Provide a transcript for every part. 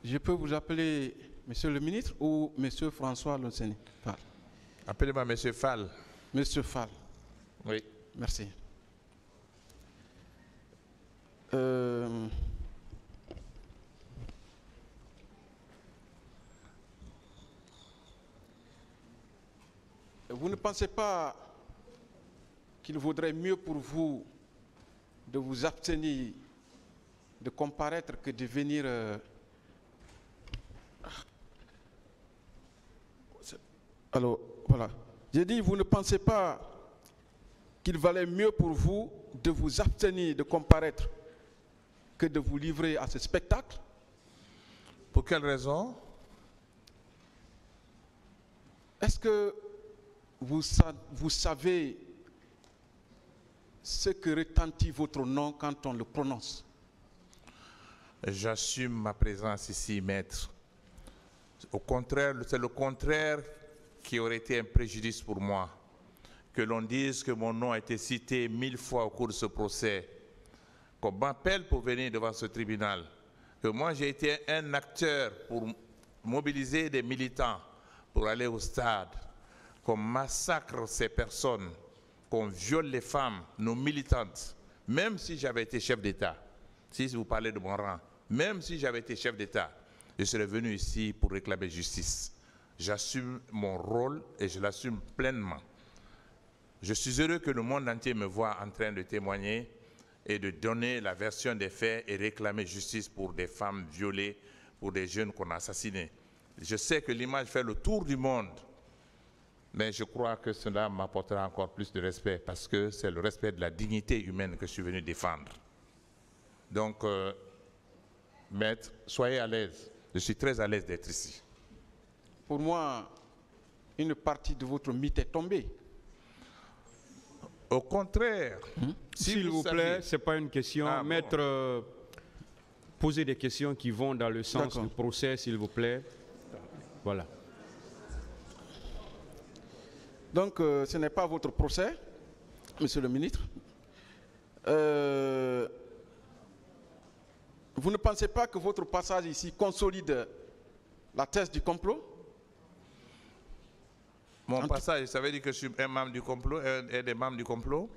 Je peux vous appeler Monsieur le ministre ou Monsieur François Lonseni Fall? Appelez-moi Monsieur Fall. Monsieur Fall. Oui. Merci. Vous ne pensez pas qu'il vaudrait mieux pour vous de vous abstenir de comparaître que de venir Alors, voilà. J'ai dit, vous ne pensez pas qu'il valait mieux pour vous de vous abstenir de comparaître que de vous livrer à ce spectacle? Pour quelle raison? Est-ce que vous savez ce que retentit votre nom quand on le prononce? J'assume ma présence ici, maître. Au contraire, c'est le contraire qui aurait été un préjudice pour moi. Que l'on dise que mon nom a été cité 1000 fois au cours de ce procès, qu'on m'appelle pour venir devant ce tribunal, que moi j'ai été un acteur pour mobiliser des militants pour aller au stade, qu'on massacre ces personnes, qu'on viole les femmes, nos militantes, même si j'avais été chef d'État, si vous parlez de mon rang, même si j'avais été chef d'État, je serais venu ici pour réclamer justice. J'assume mon rôle et je l'assume pleinement. Je suis heureux que le monde entier me voie en train de témoigner et de donner la version des faits et réclamer justice pour des femmes violées, pour des jeunes qu'on a assassinés. Je sais que l'image fait le tour du monde, mais je crois que cela m'apportera encore plus de respect parce que c'est le respect de la dignité humaine que je suis venu défendre. Donc, maître, soyez à l'aise. Je suis très à l'aise d'être ici. Pour moi, une partie de votre mythe est tombée. Au contraire, s'il vous plaît, ce n'est pas une question. Maître, posez des questions qui vont dans le sens du procès, s'il vous plaît. Voilà. Donc, ce n'est pas votre procès, Monsieur le ministre. Vous ne pensez pas que votre passage ici consolide la thèse du complot? Mon passage, ça veut dire que je suis un membre du complot, un des membres du complot?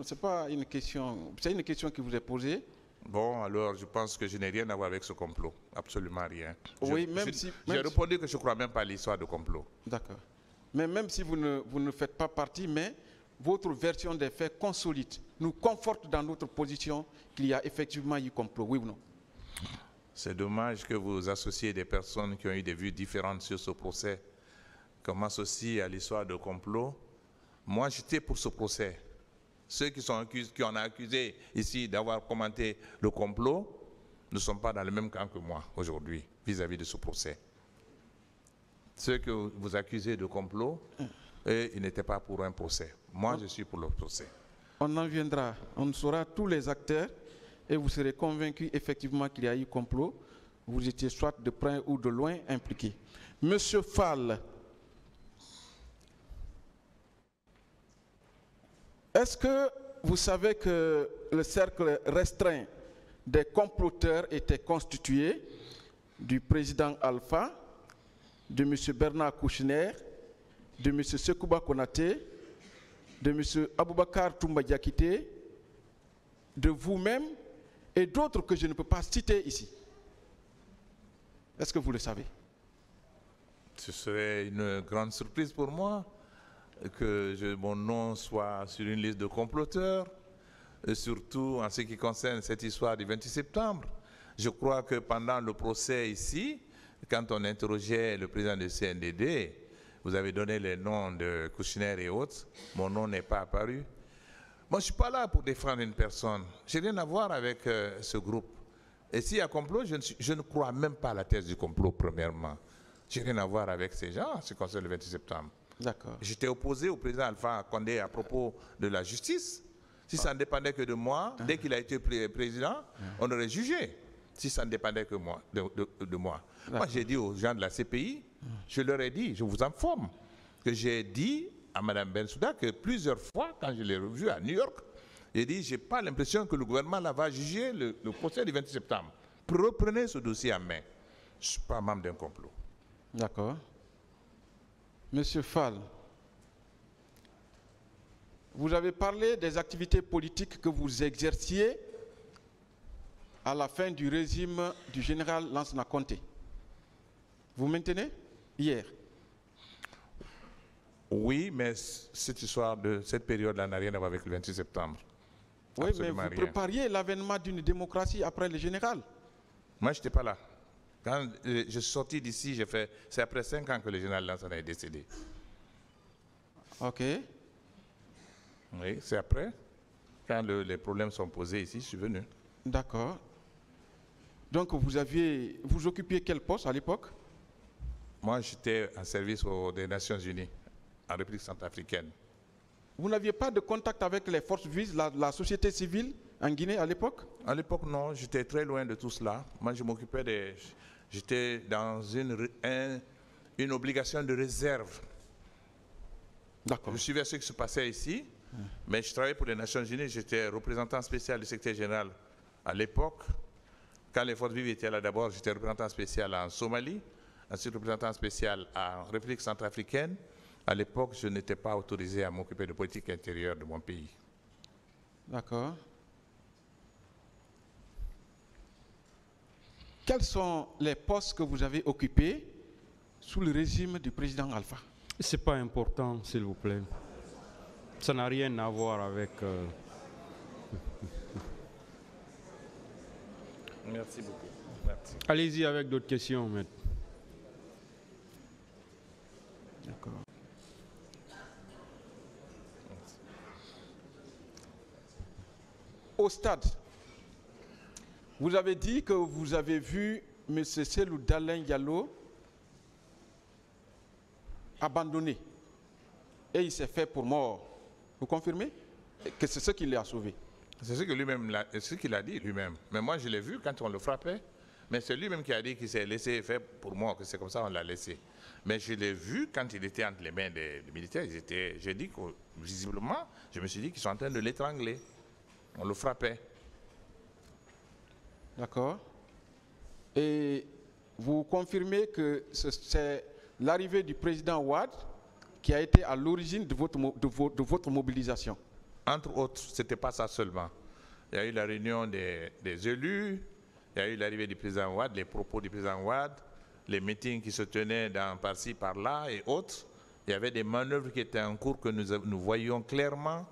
Ce n'est pas une question, c'est une question qui vous est posée. Bon, alors je pense que je n'ai rien à voir avec ce complot, absolument rien. Oui, même si... J'ai répondu que je ne crois même pas à l'histoire de complot. D'accord. Mais même si vous ne faites pas partie, mais votre version des faits consolide, nous conforte dans notre position qu'il y a effectivement eu complot, oui ou non? C'est dommage que vous associez des personnes qui ont eu des vues différentes sur ce procès, qu'on m'associe à l'histoire de complot. Moi, j'étais pour ce procès. Ceux qui en ont accusé ici d'avoir commenté le complot ne sont pas dans le même camp que moi aujourd'hui, vis-à-vis de ce procès. Ceux que vous accusez de complot, ils n'étaient pas pour un procès. Moi, je suis pour le procès. On en viendra, on saura tous les acteurs et vous serez convaincus effectivement qu'il y a eu complot. Vous étiez soit de près ou de loin impliqués. Monsieur Fall, est-ce que vous savez que le cercle restreint des comploteurs était constitué du président Alpha, de M. Bernard Kouchner, de M. Sekouba Konaté, de M. Aboubakar Toumba Diakité, de vous-même et d'autres que je ne peux pas citer ici? Est-ce que vous le savez? Ce serait une grande surprise pour moi que mon nom soit sur une liste de comploteurs, et surtout en ce qui concerne cette histoire du 28 septembre. Je crois que pendant le procès ici, quand on interrogeait le président du CNDD, vous avez donné les noms de Kouchner et autres, mon nom n'est pas apparu. Moi, je ne suis pas là pour défendre une personne. Je n'ai rien à voir avec ce groupe. Et s'il y a complot, je ne crois même pas à la thèse du complot, premièrement. Je n'ai rien à voir avec ces gens en ce qui concerne le 28 septembre. D'accord. J'étais opposé au président Alpha Condé à propos de la justice. Si ça ne dépendait que de moi, dès qu'il a été président, on aurait jugé. Si ça ne dépendait que moi, de moi. Moi, j'ai dit aux gens de la CPI, je leur ai dit, je vous informe, que j'ai dit à Mme Bensouda que plusieurs fois, quand je l'ai revu à New York, j'ai dit, je n'ai pas l'impression que le gouvernement va juger le procès du 28 septembre. Reprenez ce dossier en main. Je ne suis pas membre d'un complot. D'accord. Monsieur Fall, vous avez parlé des activités politiques que vous exerciez à la fin du régime du général Lansana Conté. Vous maintenez? Hier. Oui, mais cette histoire de cette période-là n'a rien à voir avec le 26 septembre. Oui, Absolument mais vous rien. prépariez l'avènement d'une démocratie après le général. Moi, je n'étais pas là. Quand je suis sorti d'ici, c'est après 5 ans que le général Lansana est décédé. Ok. Oui, c'est après. Quand les problèmes sont posés ici, je suis venu. D'accord. Donc vous occupiez quel poste à l'époque? Moi, j'étais en service des Nations Unies, en République centrafricaine. Vous n'aviez pas de contact avec les forces vives, la société civile en Guinée à l'époque? À l'époque, non, j'étais très loin de tout cela. Moi, je m'occupais j'étais dans une obligation de réserve. D'accord. Je suivais ce qui se passait ici, mais je travaillais pour les Nations Unies. J'étais représentant spécial du secrétaire général à l'époque. Quand les forces vives étaient là d'abord, j'étais représentant spécial en Somalie, ensuite représentant spécial en République centrafricaine. À l'époque, je n'étais pas autorisé à m'occuper de politique intérieure de mon pays. D'accord. Quels sont les postes que vous avez occupés sous le régime du président Alpha? Ce n'est pas important, s'il vous plaît. Ça n'a rien à voir avec... Merci beaucoup. Merci. Allez-y avec d'autres questions, maître. D'accord. Au stade, vous avez dit que vous avez vu M. Cellou Dalein Diallo abandonné et il s'est fait pour mort. Vous confirmez que c'est ce qui l'a sauvé? C'est ce qu'il a dit lui-même. Mais moi, je l'ai vu quand on le frappait. Mais c'est lui-même qui a dit qu'il s'est laissé faire pour moi, que c'est comme ça qu'on l'a laissé. Mais je l'ai vu quand il était entre les mains des militaires. J'ai dit que, visiblement, je me suis dit qu'ils sont en train de l'étrangler. On le frappait. D'accord. Et vous confirmez que c'est l'arrivée du président Ouad qui a été à l'origine de votre mobilisation? Entre autres, ce n'était pas ça seulement. Il y a eu la réunion des élus, il y a eu l'arrivée du président Ouad, les propos du président Ouad, les meetings qui se tenaient par-ci, par-là et autres. Il y avait des manœuvres qui étaient en cours que nous voyions clairement,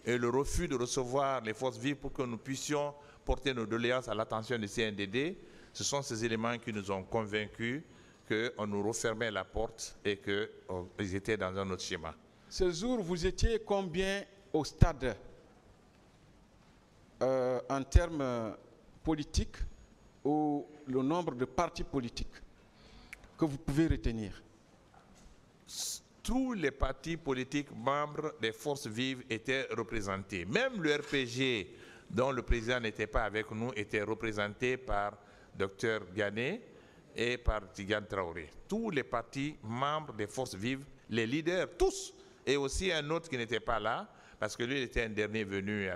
et le refus de recevoir les forces vives pour que nous puissions porter nos doléances à l'attention du CNDD. Ce sont ces éléments qui nous ont convaincus qu'on nous refermait la porte et qu'ils étaient dans un autre schéma. Ce jour, vous étiez combien au stade en termes politiques ou le nombre de partis politiques que vous pouvez retenir? Tous les partis politiques membres des forces vives étaient représentés. Même le RPG, dont le président n'était pas avec nous, était représenté par Dr Ghané et par Tidiane Traoré. Tous les partis membres des forces vives, les leaders, tous, et aussi un autre qui n'était pas là, parce que lui il était un dernier venu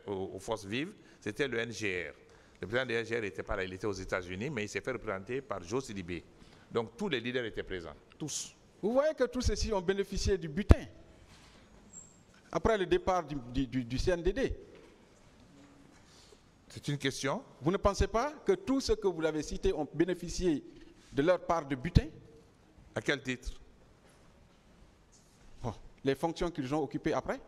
aux forces vives, c'était le NGR. Le président du NGR n'était pas là, il était aux États-Unis, mais il s'est fait représenter par Joe Sidibé. Donc tous les leaders étaient présents, tous. Vous voyez que tous ceux-ci ont bénéficié du butin après le départ du CNDD. C'est une question. Vous ne pensez pas que tous ceux que vous avez cités ont bénéficié de leur part de butin? À quel titre? Bon, les fonctions qu'ils ont occupées après,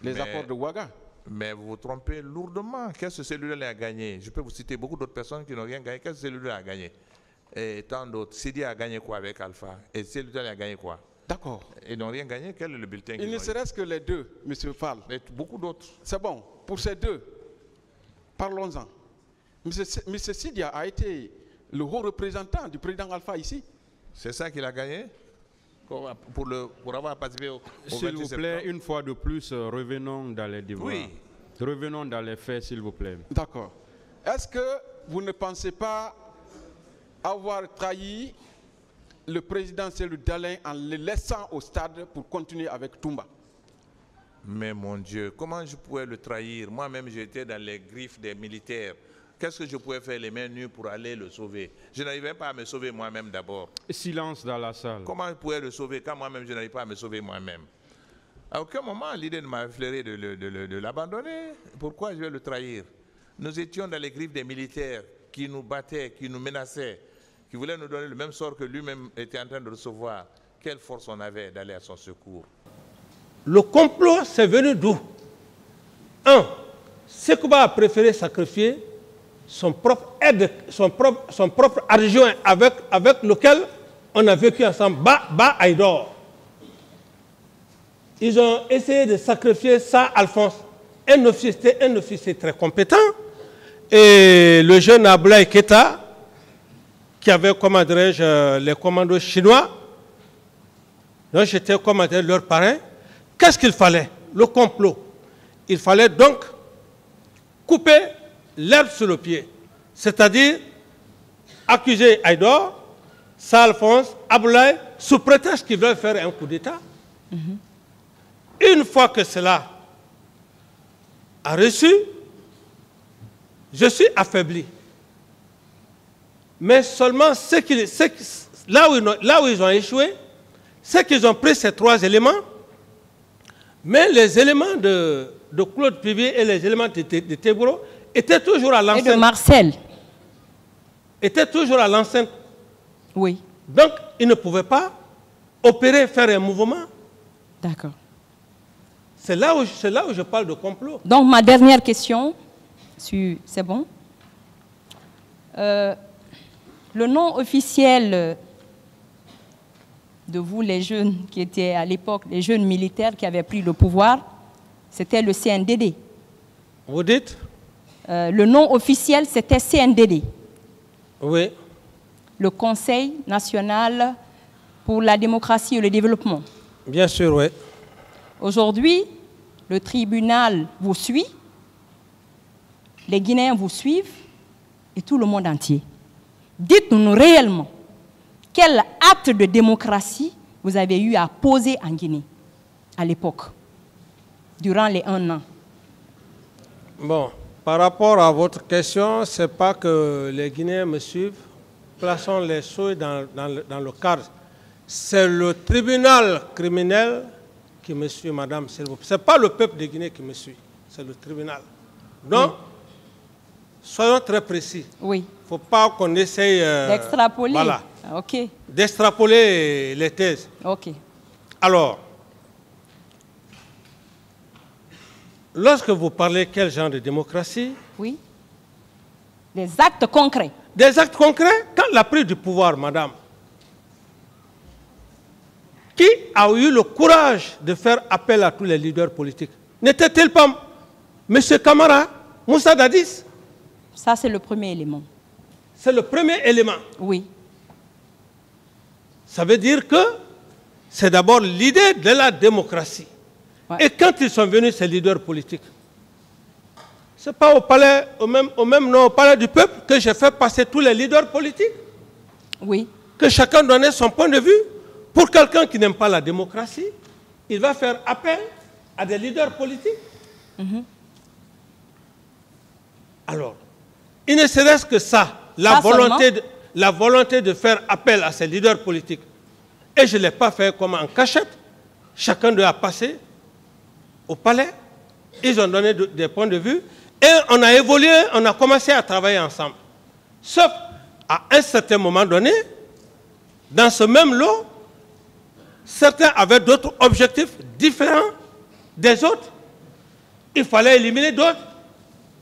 les accords de Ouaga. Mais vous vous trompez lourdement. Qu'est-ce que celui-là a gagné? Je peux vous citer beaucoup d'autres personnes qui n'ont rien gagné. Qu'est-ce que celui-là a gagné? Et tant d'autres. Sidi a gagné quoi avec Alpha? Et celui-là a gagné quoi? D'accord. Ils n'ont rien gagné. Quel est le bulletin? Il ne serait-ce que les deux, M. Fall. Et beaucoup d'autres. C'est bon. Pour ces deux, parlons-en. M. Sidia a été le haut représentant du président Alpha ici. C'est ça qu'il a gagné? Pour avoir participé au 26 septembre. S'il vous plaît, une fois de plus, revenons dans les débats. Oui. Revenons dans les faits, s'il vous plaît. D'accord. Est-ce que vous ne pensez pas avoir trahi le président Cellou Dalein en le laissant au stade pour continuer avec Toumba? Mais mon Dieu, comment je pouvais le trahir? Moi-même, j'étais dans les griffes des militaires qu'est-ce que je pouvais faire les mains nues pour aller le sauver? Je n'arrivais pas à me sauver moi-même d'abord. Silence dans la salle. Comment je pouvais le sauver quand moi-même je n'arrive pas à me sauver moi-même? À aucun moment l'idée ne m'a effleuré de l'abandonner. Pourquoi je vais le trahir? Nous étions dans les griffes des militaires qui nous battaient, qui nous menaçaient, qui voulaient nous donner le même sort que lui-même était en train de recevoir. Quelle force on avait d'aller à son secours? Le complot, c'est venu d'où? Un, Sekouba a préféré sacrifier son propre aide, son propre adjoint avec lequel on a vécu ensemble, Ba Aïdor. Ils ont essayé de sacrifier ça, Alphonse, un officier très compétent, et le jeune Ablaï Keta, qui avait, comment dirais-je, les commandos chinois, donc j'étais, comment dire, leur parrain. Qu'est-ce qu'il fallait? Le complot. Il fallait donc couper l'herbe sur le pied, c'est-à-dire accuser Aïdor, Alphonse, Ablaï, sous prétexte qu'ils veulent faire un coup d'État. Une fois que cela a reçu, je suis affaibli. Mais seulement là où ils ont échoué, c'est qu'ils ont pris ces trois éléments, mais les éléments de Claude Pivier et les éléments de Teburo étaient toujours à l'enceinte. Et de Marcel. Étaient toujours à l'enceinte. Oui. Donc, ils ne pouvaient pas opérer, faire un mouvement. D'accord. C'est là où je parle de complot. Donc, ma dernière question, c'est bon. Le nom officiel de vous, les jeunes qui étaient à l'époque, les jeunes militaires qui avaient pris le pouvoir, c'était le CNDD. Vous dites? Le nom officiel, c'était CNDD. Oui. Le Conseil national pour la démocratie et le développement. Bien sûr, oui. Aujourd'hui, le tribunal vous suit, les Guinéens vous suivent et tout le monde entier. Dites-nous réellement quel acte de démocratie vous avez eu à poser en Guinée à l'époque, durant les 1 an. Bon, par rapport à votre question, ce n'est pas que les Guinéens me suivent. Plaçons les choses dans le cadre. C'est le tribunal criminel qui me suit, madame. Ce n'est pas le peuple de Guinée qui me suit, c'est le tribunal. Donc, soyons très précis. Oui. Il ne faut pas qu'on essaye d'extrapoler. Voilà. Ok. D'extrapoler les thèses. Ok. Alors, lorsque vous parlez quel genre de démocratie? Oui. Des actes concrets. Des actes concrets? Quand la prise du pouvoir, madame, qui a eu le courage de faire appel à tous les leaders politiques? N'était-il pas M. Camara, Moussa Dadis? Ça, c'est le premier élément. C'est le premier élément. Oui. Ça veut dire que c'est d'abord l'idée de la démocratie. Ouais. Et quand ils sont venus, ces leaders politiques, ce n'est pas au palais, au palais du peuple que j'ai fait passer tous les leaders politiques. Oui. Que chacun donnait son point de vue. Pour quelqu'un qui n'aime pas la démocratie, il va faire appel à des leaders politiques. Alors, il ne serait-ce que ça, la volonté de faire appel à ces leaders politiques. Et je ne l'ai pas fait comme en cachette. Chacun doit passer au palais. Ils ont donné des points de vue. Et on a évolué, on a commencé à travailler ensemble. Sauf à un certain moment donné, dans ce même lot, certains avaient d'autres objectifs différents des autres. Il fallait éliminer d'autres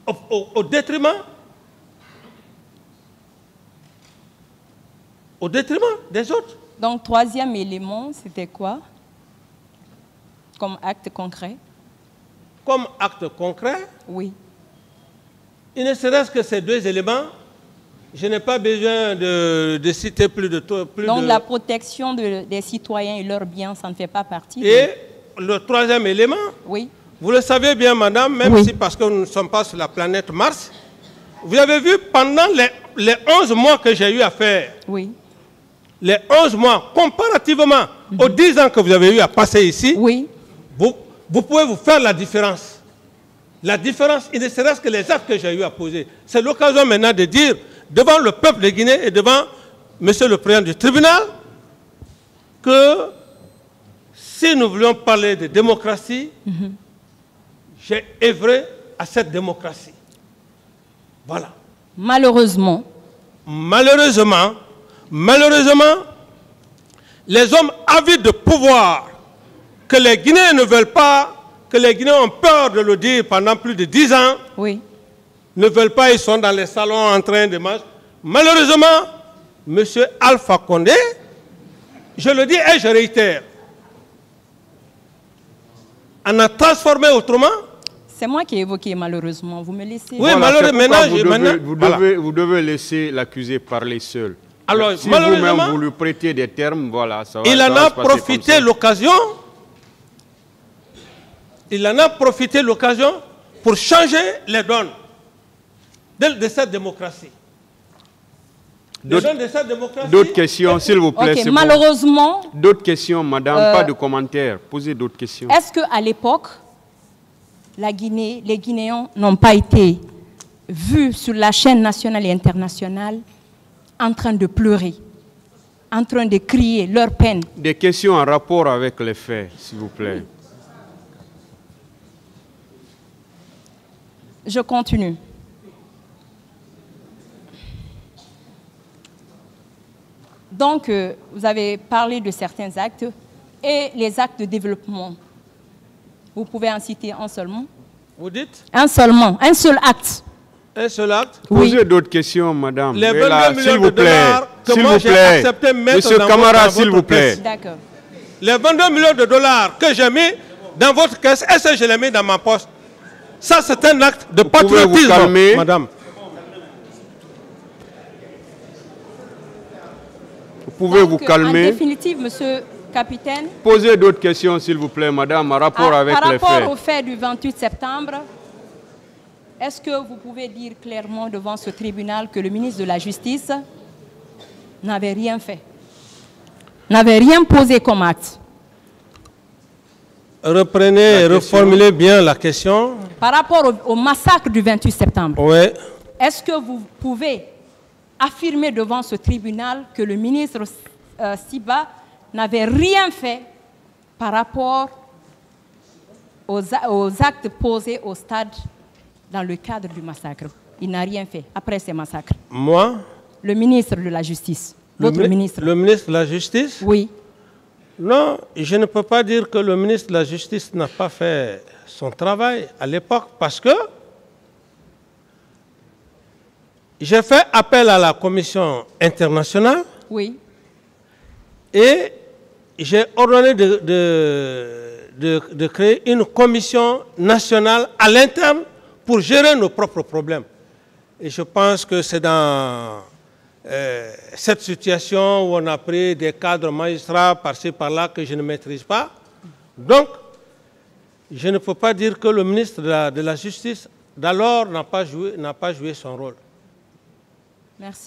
au détriment des autres. Donc, troisième élément, c'était quoi comme acte concret? Comme acte concret? Oui. Il ne serait-ce que ces deux éléments. Je n'ai pas besoin de citer plus de... Donc, la protection des citoyens et leurs biens, ça ne fait pas partie. Et le troisième élément, oui. Vous le savez bien, madame, même si parce que nous ne sommes pas sur la planète Mars, vous avez vu pendant les 11 mois que j'ai eu à faire, oui. Les 11 mois, comparativement aux 10 ans que vous avez eu à passer ici, oui. vous pouvez vous faire la différence. La différence, il ne serait-ce que les actes que j'ai eu à poser. C'est l'occasion maintenant de dire devant le peuple de Guinée et devant Monsieur le Président du tribunal que si nous voulions parler de démocratie, j'ai œuvré à cette démocratie. Voilà. Malheureusement, les hommes avides de pouvoir que les Guinéens ne veulent pas, que les Guinéens ont peur de le dire pendant plus de 10 ans, oui, ne veulent pas, ils sont dans les salons en train de marcher. Malheureusement, M. Alpha Condé, je le dis et je réitère, en a transformé autrement. c'est moi qui ai évoqué malheureusement, vous me laissez... Oui, malheureusement, vous devez laisser l'accusé parler seul. Alors, si vous-même vous lui prêtez des termes, voilà, ça va. Il en a profité l'occasion. Il en a profité l'occasion pour changer les donnes de cette démocratie. D'autres questions, s'il vous plaît. Okay, malheureusement... Bon. D'autres questions, madame, pas de commentaires. Posez d'autres questions. Est-ce qu'à l'époque, les Guinéens n'ont pas été vus sur la chaîne nationale et internationale en train de pleurer, en train de crier leur peine? Des questions en rapport avec les faits, s'il vous plaît. Je continue. Donc, vous avez parlé de certains actes et les actes de développement. Vous pouvez en citer un seulement? Vous dites? Un seulement, un seul acte. Un seul acte? Oui. Posez d'autres questions, madame. Les 22 millions de dollars que moi j'ai accepté de mettre Monsieur dans Camara, votre s'il vous plaît. D'accord. Les 22 millions de dollars que j'ai mis dans votre caisse, est-ce que je les mets dans ma poche? Ça, c'est un acte de patriotisme, vous calmer, madame. Vous pouvez vous calmer. En définitive, monsieur capitaine... Posez d'autres questions, s'il vous plaît, madame, en rapport avec les faits. Par rapport au fait du 28 septembre, est-ce que vous pouvez dire clairement devant ce tribunal que le ministre de la Justice n'avait rien fait, n'avait rien posé comme acte? Reprenez et reformulez bien la question. Par rapport au massacre du 28 septembre, oui. Est-ce que vous pouvez affirmer devant ce tribunal que le ministre Siba n'avait rien fait par rapport aux actes posés au stade dans le cadre du massacre? Il n'a rien fait après ces massacres. Moi? Le ministre de la Justice. Votre ministre. Le ministre de la Justice? Oui. Non, je ne peux pas dire que le ministre de la Justice n'a pas fait son travail à l'époque parce que j'ai fait appel à la commission internationale. Oui. Et j'ai ordonné de créer une commission nationale à l'interne pour gérer nos propres problèmes. Et je pense que c'est dans cette situation où on a pris des cadres magistrats par-ci par-là que je ne maîtrise pas. Donc, je ne peux pas dire que le ministre de la Justice d'alors n'a pas joué son rôle. Merci.